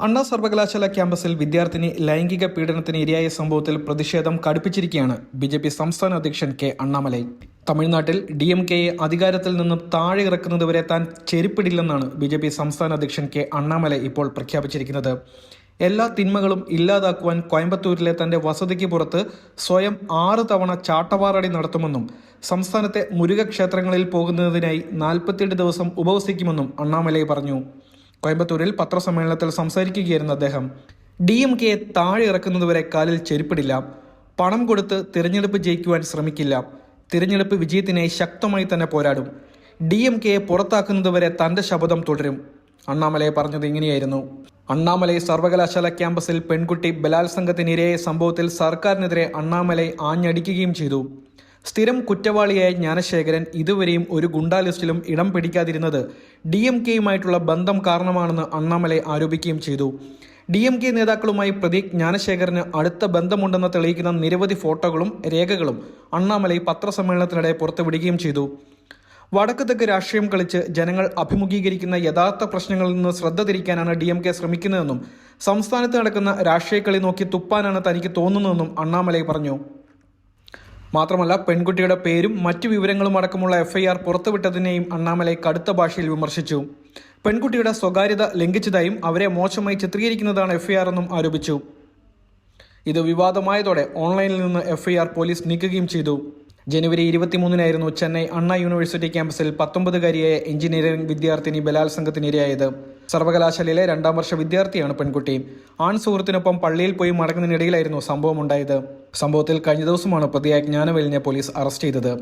അണ്ണാ സർവകലാശാല ക്യാമ്പസിൽ വിദ്യാർത്ഥിനി ലൈംഗിക പീഡനത്തിന് ഇരയായ സംഭവത്തിൽ പ്രതിഷേധം കടുപ്പിച്ചിരിക്കുകയാണ് ബി.ജെ.പി. സംസ്ഥാന അധ്യക്ഷൻ കെ അണ്ണാമലൈ. തമിഴ്നാട്ടിൽ DMK-യെ അധികാരത്തിൽ നിന്നും താഴെ ഇറക്കുന്നതുവരെ താൻ ചെരുപ്പിടില്ലെന്നാണ് ബി.ജെ.പി. സംസ്ഥാന അധ്യക്ഷൻ കെ അണ്ണാമലൈ ഇപ്പോൾ പ്രഖ്യാപിച്ചിരിക്കുന്നത്. എല്ലാ തിന്മകളും ഇല്ലാതാക്കുവാൻ കോയമ്പത്തൂരിലെ തന്റെ വസതിക്ക് പുറത്ത് സ്വയം 6 തവണ ചാട്ടവാറടി നടത്തുമെന്നും സംസ്ഥാനത്തെ മുരുകക്ഷേത്രങ്ങളിൽ പോകുന്നതിനായി 48 ദിവസം ഉപവസിക്കുമെന്നും അണ്ണാമലൈ പറഞ്ഞു. കോയമ്പത്തൂരിൽ പത്രസമ്മേളനത്തിൽ സംസാരിക്കുകയായിരുന്നു അദ്ദേഹം. DMK-യെ താഴെ ഇറക്കുന്നതുവരെ കാലിൽ ചെരുപ്പിടില്ല. പണം കൊടുത്ത് തിരഞ്ഞെടുപ്പ് ജയിക്കുവാൻ ശ്രമിക്കില്ല. തിരഞ്ഞെടുപ്പ് വിജയത്തിനായി ശക്തമായി തന്നെ പോരാടും. DMK-യെ പുറത്താക്കുന്നതുവരെ തന്റെ ശപഥം തുടരും. അണ്ണാമലൈ പറഞ്ഞത് ഇങ്ങനെയായിരുന്നു. അണ്ണാമലൈ സർവകലാശാല ക്യാമ്പസിൽ പെൺകുട്ടി ബലാത്സംഗത്തിനിരയായ സംഭവത്തിൽ സർക്കാരിനെതിരെ അണ്ണാമലൈ ആഞ്ഞടിക്കുകയും ചെയ്തു. സ്ഥിരം കുറ്റവാളിയായ ജ്ഞാനശേഖരൻ ഇതുവരെയും ഒരു ഗുണ്ടാ ലിസ്റ്റിലും ഇടം പിടിക്കാതിരുന്നത് DMK-യുമായിട്ടുള്ള ബന്ധം കാരണമാണെന്ന് അണ്ണാമലൈ ആരോപിക്കുകയും ചെയ്തു. DMK നേതാക്കളുമായി പ്രതി ജ്ഞാനശേഖരന് അടുത്ത ബന്ധമുണ്ടെന്ന് തെളിയിക്കുന്ന നിരവധി ഫോട്ടോകളും രേഖകളും അണ്ണാമലൈ പത്രസമ്മേളനത്തിനിടെ പുറത്തുവിടുകയും ചെയ്തു. വടക്ക് തെക്ക് രാഷ്ട്രീയം കളിച്ച് ജനങ്ങൾ അഭിമുഖീകരിക്കുന്ന യഥാർത്ഥ പ്രശ്നങ്ങളിൽ നിന്ന് ശ്രദ്ധ തിരിക്കാനാണ് DMK ശ്രമിക്കുന്നതെന്നും സംസ്ഥാനത്ത് നടക്കുന്ന രാഷ്ട്രീയ കളി നോക്കി തുപ്പാനാണ് തനിക്ക് തോന്നുന്നതെന്നും അണ്ണാമലൈ പറഞ്ഞു. മാത്രമല്ല, പെൺകുട്ടിയുടെ പേരും മറ്റു വിവരങ്ങളും അടക്കമുള്ള FIR പുറത്തുവിട്ടതിനെയും അണ്ണാമലൈ കടുത്ത ഭാഷയിൽ വിമർശിച്ചു. പെൺകുട്ടിയുടെ സ്വകാര്യത ലംഘിച്ചതായും അവരെ മോശമായി ചിത്രീകരിക്കുന്നതാണ് FIR എന്നും ആരോപിച്ചു. ഇത് വിവാദമായതോടെ ഓൺലൈനിൽ നിന്ന് FIR പോലീസ് നീക്കുകയും ചെയ്തു. ജനുവരി 23-നായിരുന്നു ചെന്നൈ അണ്ണാ യൂണിവേഴ്സിറ്റി ക്യാമ്പസിൽ 19-കാരിയായ എഞ്ചിനീയറിംഗ് വിദ്യാർത്ഥിനി ബലാത്സംഗത്തിനിരയായത്. സർവകലാശാലയിലെ 2ാം വർഷ വിദ്യാർത്ഥിയാണ് പെൺകുട്ടി. ആൺ സുഹൃത്തിനൊപ്പം പള്ളിയിൽ പോയി മടങ്ങുന്നതിനിടയിലായിരുന്നു സംഭവം ഉണ്ടായത്. സംഭവത്തിൽ കഴിഞ്ഞ ദിവസമാണ് പ്രതിയായ ജ്ഞാനവേലിനെ പോലീസ് അറസ്റ്റ് ചെയ്തത്.